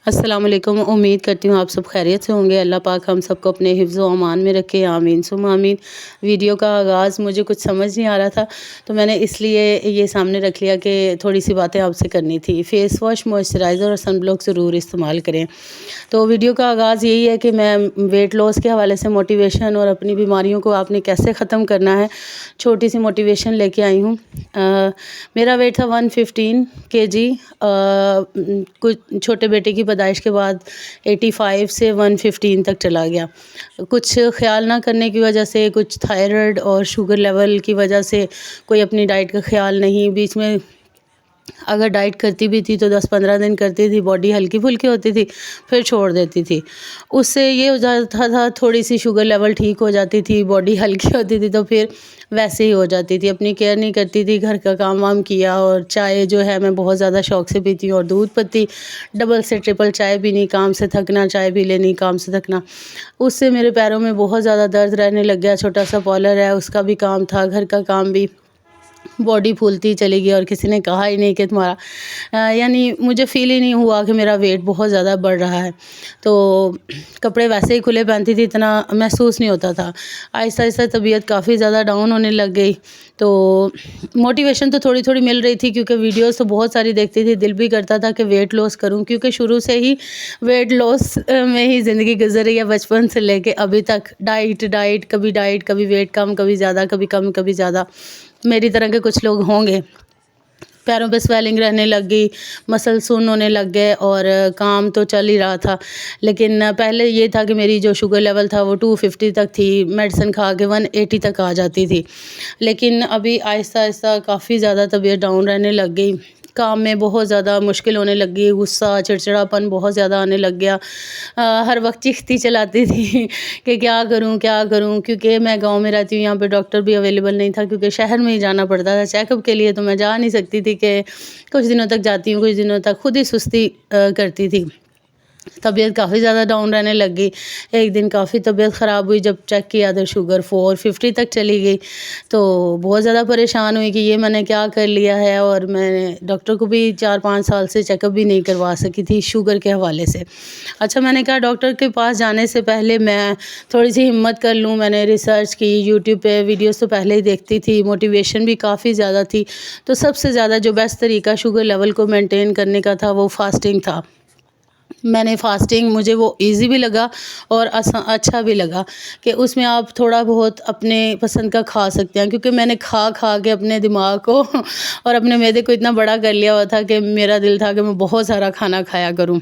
अस्सलाम वालेकुम। उम्मीद करती हूँ आप सब खैरियत से होंगे। अल्लाह पाक हम सबको अपने हिफ्ज़ व अमान में रखे, आमीन सुम्मा आमीन। वीडियो का आगाज़ मुझे कुछ समझ नहीं आ रहा था, तो मैंने इसलिए ये सामने रख लिया कि थोड़ी सी बातें आपसे करनी थी। फ़ेस वॉश, मॉइस्चराइज़र और सनब्लॉक ज़रूर इस्तेमाल करें। तो वीडियो का आगाज़ यही है कि मैं वेट लॉस के हवाले से मोटिवेशन और अपनी बीमारियों को आपने कैसे ख़त्म करना है, छोटी सी मोटिवेशन लेके आई हूँ। मेरा वेट था 115 kg। कुछ छोटे बेटे की पैदाइश के बाद 85 से 115 तक चला गया। कुछ ख्याल ना करने की वजह से, कुछ थायराइड और शुगर लेवल की वजह से, कोई अपनी डाइट का ख्याल नहीं, बीच में अगर डाइट करती भी थी तो 10-15 दिन करती थी, बॉडी हल्की फुल्की होती थी, फिर छोड़ देती थी। उससे ये हो जाता था, थोड़ी सी शुगर लेवल ठीक हो जाती थी, बॉडी हल्की होती थी, तो फिर वैसे ही हो जाती थी। अपनी केयर नहीं करती थी, घर का काम वाम किया, और चाय जो है मैं बहुत ज़्यादा शौक़ से पीती हूँ, और दूध पत्ती डबल से ट्रिपल चाय पीनी, काम से थकना, चाय पी लेनी, काम से थकना। उससे मेरे पैरों में बहुत ज़्यादा दर्द रहने लग गया। छोटा सा पॉलर है, उसका भी काम था, घर का काम भी, बॉडी फूलती चली गई, और किसी ने कहा ही नहीं कि तुम्हारा यानी मुझे फ़ील ही नहीं हुआ कि मेरा वेट बहुत ज़्यादा बढ़ रहा है। तो कपड़े वैसे ही खुले पहनती थी, इतना महसूस नहीं होता था। आहिस्ता आहिस्ता तबीयत काफ़ी ज़्यादा डाउन होने लग गई। तो मोटिवेशन तो थोड़ी थोड़ी मिल रही थी, क्योंकि वीडियोस तो बहुत सारी देखती थी, दिल भी करता था कि वेट लॉस करूं, क्योंकि शुरू से ही वेट लॉस में ही ज़िंदगी गुजर रही है, बचपन से लेके अभी तक। डाइट, कभी वेट कम, कभी ज़्यादा, कभी कम, कभी ज़्यादा। मेरी तरह के कुछ लोग होंगे। पैरों पे स्वेलिंग रहने लग गई, मसल सुन्न होने लग गए, और काम तो चल ही रहा था। लेकिन पहले ये था कि मेरी जो शुगर लेवल था वो 250 तक थी, मेडिसिन खा के 180 तक आ जाती थी। लेकिन अभी आहिस्ता आहिस्ता काफ़ी ज़्यादा तबीयत डाउन रहने लग गई, काम में बहुत ज़्यादा मुश्किल होने लग गई, गुस्सा चिड़चिड़ापन बहुत ज़्यादा आने लग गया। हर वक्त चीखती चलाती थी कि क्या करूं क्या करूं, क्योंकि मैं गांव में रहती हूँ, यहाँ पे डॉक्टर भी अवेलेबल नहीं था, क्योंकि शहर में ही जाना पड़ता था चेकअप के लिए। तो मैं जा नहीं सकती थी कि कुछ दिनों तक जाती हूँ, कुछ दिनों तक खुद ही सुस्ती करती थी। तबीयत काफ़ी ज़्यादा डाउन रहने लग गई। एक दिन काफ़ी तबीयत ख़राब हुई, जब चेक किया तो शुगर 450 तक चली गई। तो बहुत ज़्यादा परेशान हुई कि ये मैंने क्या कर लिया है, और मैंने डॉक्टर को भी 4-5 साल से चेकअप भी नहीं करवा सकी थी शुगर के हवाले से। अच्छा, मैंने कहा डॉक्टर के पास जाने से पहले मैं थोड़ी सी हिम्मत कर लूँ। मैंने रिसर्च की, यूट्यूब पे वीडियोस तो पहले ही देखती थी, मोटिवेशन भी काफ़ी ज़्यादा थी। तो सबसे ज़्यादा जो बेस्ट तरीका शुगर लेवल को मेंटेन करने का था वो फास्टिंग था। मैंने फास्टिंग, मुझे वो इजी भी लगा और अच्छा भी लगा कि उसमें आप थोड़ा बहुत अपने पसंद का खा सकते हैं, क्योंकि मैंने खा खा के अपने दिमाग को और अपने मैदे को इतना बड़ा कर लिया हुआ था कि मेरा दिल था कि मैं बहुत सारा खाना खाया करूं।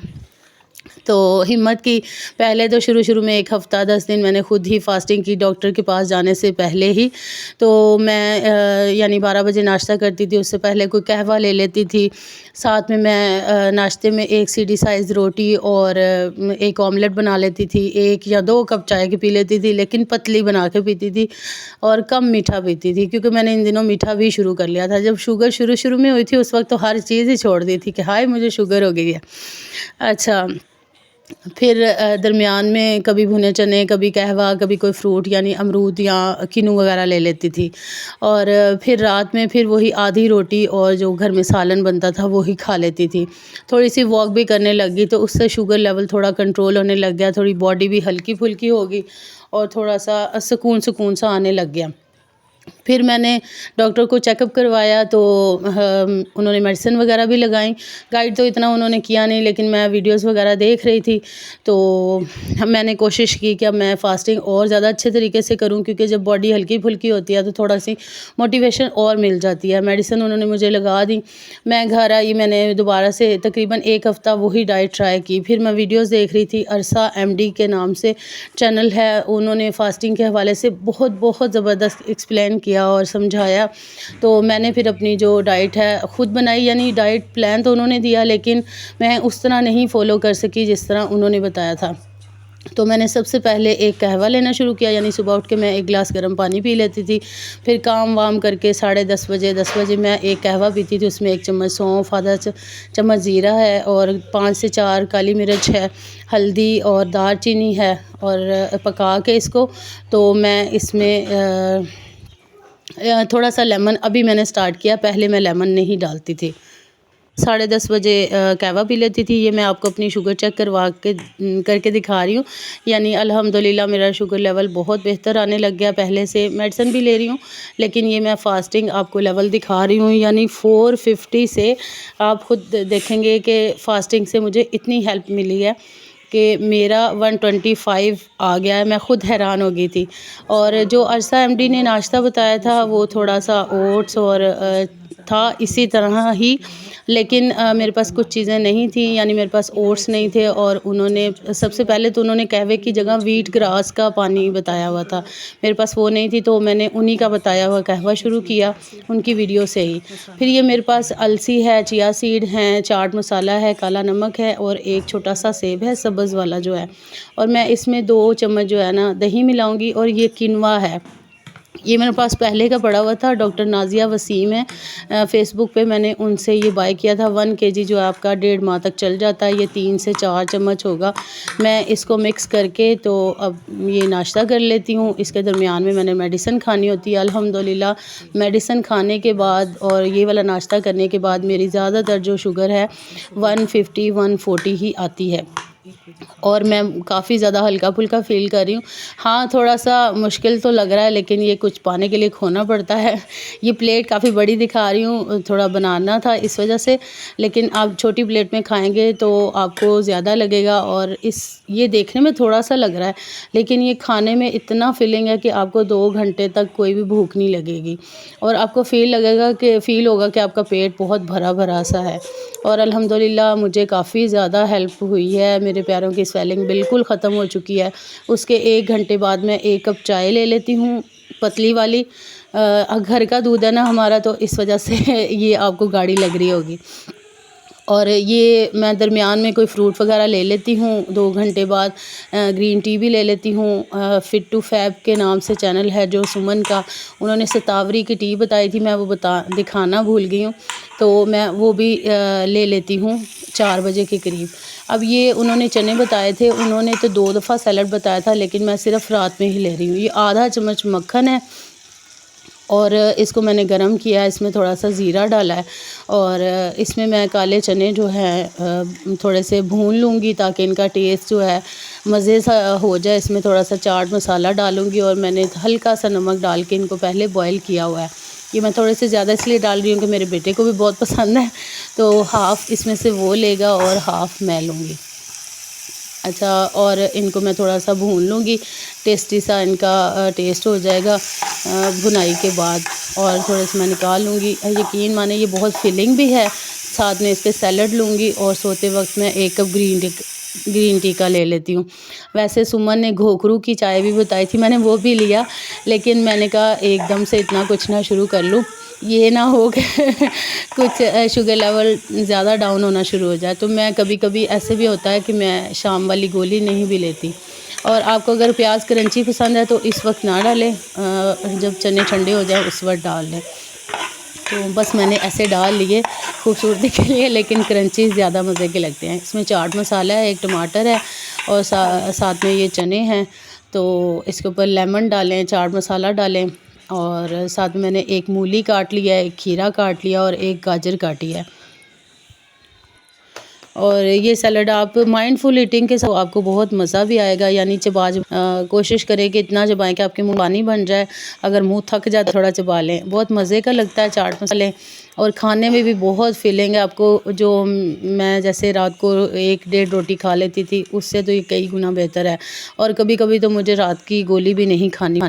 तो हिम्मत की। पहले तो शुरू में 1 हफ़्ता 10 दिन मैंने खुद ही फास्टिंग की, डॉक्टर के पास जाने से पहले ही। तो मैं यानी 12 बजे नाश्ता करती थी, उससे पहले कोई कहवा ले लेती थी। साथ में मैं नाश्ते में 1 सीढ़ी साइज़ रोटी और 1 ऑमलेट बना लेती थी। 1 या 2 कप चाय की पी लेती थी, लेकिन पतली बना के पीती थी, और कम मीठा पीती थी, क्योंकि मैंने इन दिनों मीठा भी शुरू कर लिया था। जब शुगर शुरू में हुई थी, उस वक्त तो हर चीज़ ही छोड़ दी थी कि हाय मुझे शुगर हो गई है। अच्छा, फिर दरमियान में कभी भुने चने, कभी कहवा, कभी कोई फ्रूट यानी अमरूद या किन्नू वगैरह ले लेती थी। और फिर रात में फिर वही आधी रोटी और जो घर में सालन बनता था वही खा लेती थी। थोड़ी सी वॉक भी करने लगी, तो उससे शुगर लेवल थोड़ा कंट्रोल होने लग गया, थोड़ी बॉडी भी हल्की फुल्की हो गई, और थोड़ा सा सुकून सा आने लग गया। फिर मैंने डॉक्टर को चेकअप करवाया, तो उन्होंने मेडिसिन वगैरह भी लगाई। गाइड तो इतना उन्होंने किया नहीं, लेकिन मैं वीडियोस वगैरह देख रही थी, तो मैंने कोशिश की कि अब मैं फ़ास्टिंग और ज़्यादा अच्छे तरीके से करूं, क्योंकि जब बॉडी हल्की फुल्की होती है तो थोड़ा सी मोटिवेशन और मिल जाती है। मेडिसिन उन्होंने मुझे लगा दी। मैं घर आई, मैंने दोबारा से तकरीबन 1 हफ़्ता वही डाइट ट्राई की। फिर मैं वीडियोज़ देख रही थी, अरसा MD के नाम से चैनल है, उन्होंने फ़ास्टिंग के हवाले से बहुत ज़बरदस्त एक्सप्लेन किया और समझाया। तो मैंने फिर अपनी जो डाइट है ख़ुद बनाई, यानी डाइट प्लान तो उन्होंने दिया, लेकिन मैं उस तरह नहीं फ़ॉलो कर सकी जिस तरह उन्होंने बताया था। तो मैंने सबसे पहले 1 कहवा लेना शुरू किया, यानी सुबह उठ के मैं 1 गिलास गर्म पानी पी लेती थी। फिर काम वाम करके 10:30 बजे 10 बजे मैं 1 कहवा पीती थी। उसमें 1 चम्मच सौंफ, आधा चम्मच ज़ीरा है, और 5 से 4 काली मिर्च है, हल्दी और दालचीनी है, और पका के इसको, तो मैं इसमें थोड़ा सा लेमन, अभी मैंने स्टार्ट किया, पहले मैं लेमन नहीं डालती थी। 10:30 بجے قہوہ پی لیتی تھی۔ یہ میں آپ کو اپنی شوگر چیک کر کے دکھا رہی ہوں، یعنی الحمدللہ میرا شوگر لیول بہت بہتر آنے لگ گیا پہلے سے۔ میڈیسن بھی لے رہی ہوں، لیکن یہ میں فاسٹنگ آپ کو لیول دکھا رہی ہوں، یعنی 450 سے آپ خود دیکھیں گے کہ فاسٹنگ سے مجھے اتنی ہیلپ ملی ہے کہ میرا 125 آ گیا ہے۔ میں خود حیران ہو گئی تھی۔ اور جو عرصہ ایم ڈی نے ناشتہ بتایا تھا وہ تھوڑا سا اوٹس اور تھا اسی طرح ہی، لیکن میرے پاس کچھ چیزیں نہیں تھیں، یعنی میرے پاس اوٹس نہیں تھے، اور انہوں نے سب سے پہلے تو انہوں نے قہوے کی جگہ ویٹ گراس کا پانی بتایا ہوا تھا، میرے پاس وہ نہیں تھی، تو میں نے انہی کا بتایا ہوا قہوہ شروع کیا ان کی ویڈیو سے ہی۔ پھر یہ میرے پاس السی ہے، چیا سیڈ ہیں، چاٹ مسالہ ہے، کالا نمک ہے، اور ایک چھوٹا سا سیب ہے سبز والا جو ہے، اور میں اس میں 2 چمچ جو ہے نا دہی ملاؤں گی، اور یہ کنوا ہے، یہ میرے پاس پہلے کا پڑا ہوا تھا۔ ڈاکٹر نازیہ وسیم ہے فیس بک پہ، میں نے ان سے یہ بائی کیا تھا۔ 1 kg جو آپ کا 1.5 ماہ تک چل جاتا ہے۔ یہ 3 سے 4 چمچ ہوگا۔ میں اس کو مکس کر کے تو اب یہ ناشتہ کر لیتی ہوں۔ اس کے درمیان میں نے میڈیسن کھانی ہوتی ہے۔ الحمدللہ میڈیسن کھانے کے بعد اور یہ والا ناشتہ کرنے کے بعد میری زیادہ تر جو شوگر ہے 150 140 ہی آتی ہے، اور میں کافی زیادہ ہلکا پھلکا فیل کر رہی ہوں۔ ہاں تھوڑا سا مشکل تو لگ رہا ہے، لیکن یہ کچھ پانے کے لیے کھونا پڑتا ہے۔ یہ پلیٹ کافی بڑی دکھا رہی ہوں، تھوڑا بنانا تھا اس وجہ سے، لیکن آپ چھوٹی پلیٹ میں کھائیں گے تو آپ کو زیادہ لگے گا، اور یہ دیکھنے میں تھوڑا سا لگ رہا ہے، لیکن یہ کھانے میں اتنا فلنگ ہے کہ آپ کو 2 گھنٹے تک کوئی بھی بھوک نہیں لگے گی، اور آپ کو فیل ہوگا کہ آپ کا پیٹ بہت بھرا بھرا سا ہے۔ اور الحمدللہ مجھے کافی زیادہ ہیلپ ہوئی ہے، میرے پیروں کی سویلنگ بالکل ختم ہو چکی ہے۔ اس کے 1 گھنٹے بعد میں 1 کپ چائے لے لیتی ہوں، پتلی والی۔ گھر کا دودھ ہے نا ہمارا، تو اس وجہ سے یہ آپ کو گاڑی لگ رہی ہوگی۔ اور یہ میں درمیان میں کوئی فروٹ وغیرہ لے لیتی ہوں 2 گھنٹے بعد۔ گرین ٹی بھی لے لیتی ہوں۔ فٹ ٹو فیب کے نام سے چینل ہے جو سمن کا، انہوں نے ستاوری کی ٹی بتائی تھی، میں وہ دکھانا بھول گئی ہوں، تو میں وہ بھی لے لیتی ہوں 4 بجے کے قریب۔ اب یہ انہوں نے چنے بتائے تھے، انہوں نے تو 2 دفعہ سیلڈ بتایا تھا، لیکن میں صرف رات میں ہی لے رہی ہوں۔ یہ آدھا چمچ مکھن ہے، اور اس کو میں نے گرم کیا ہے، اس میں تھوڑا سا زیرہ ڈالا ہے، اور اس میں میں کالے چنے جو ہیں تھوڑے سے بھون لوں گی تاکہ ان کا ٹیسٹ جو ہے مزے سا ہو جائے۔ اس میں تھوڑا سا چاٹ مسالہ ڈالوں گی، اور میں نے ہلکا سا نمک ڈال کے ان کو پہلے بوائل کیا ہوا ہے۔ یہ میں تھوڑے سے زیادہ اس لیے ڈال رہی ہوں کہ میرے بیٹے کو بھی بہت پسند ہے، تو ہاف اس میں سے وہ لے گا اور ہاف میں لوں گی۔ اچھا، اور ان کو میں تھوڑا سا بھون لوں گی، ٹیسٹی سا ان کا ٹیسٹ ہو جائے گا بھنائی کے بعد، اور تھوڑا سا میں نکال لوں گی۔ یقین مانے یہ بہت فلنگ بھی ہے۔ ساتھ میں اس کے سیلڈ لوں گی، اور سوتے وقت میں 1 کپ گرین ٹی کا لے لیتی ہوں۔ ویسے سمن نے گھوکرو کی چائے بھی بتائی تھی، میں نے وہ بھی لیا، لیکن میں نے کہا ایک دم سے اتنا کچھ نہ شروع کر لوں، یہ نہ ہو کہ کچھ شوگر لیول زیادہ ڈاؤن ہونا شروع ہو جائے۔ تو میں کبھی کبھی ایسے بھی ہوتا ہے کہ میں شام والی گولی نہیں بھی لیتی۔ اور آپ کو اگر پیاز کرنچی پسند ہے تو اس وقت نہ ڈالیں، جب چنے ٹھنڈے ہو جائیں اس وقت ڈال لیں۔ تو بس میں نے ایسے ڈال لیے خوبصورتی کے لیے، لیکن کرنچی زیادہ مزے کے لگتے ہیں۔ اس میں چاٹ مسالہ ہے، 1 ٹماٹر ہے، اور ساتھ میں یہ چنے ہیں، تو اس کے اوپر لیمن ڈالیں، چاٹ مسالہ ڈالیں، اور ساتھ میں نے 1 مولی کاٹ لیا ہے، 1 کھیرا کاٹ لیا، اور 1 گاجر کاٹی ہے۔ اور یہ سیلڈ آپ مائنڈ فل ایٹنگ کے ساتھ آپ کو بہت مزہ بھی آئے گا، یعنی کوشش کریں کہ اتنا چبائیں کہ آپ کے منہ پانی بن جائے۔ اگر منہ تھک جائے تھوڑا چبا لیں، بہت مزے کا لگتا ہے چاٹ مسالے، اور کھانے میں بھی بہت فیلنگ ہے آپ کو۔ جو میں جیسے رات کو 1-1.5 روٹی کھا لیتی تھی، اس سے تو یہ کئی گنا بہتر ہے، اور کبھی کبھی تو مجھے رات کی گولی بھی نہیں کھانی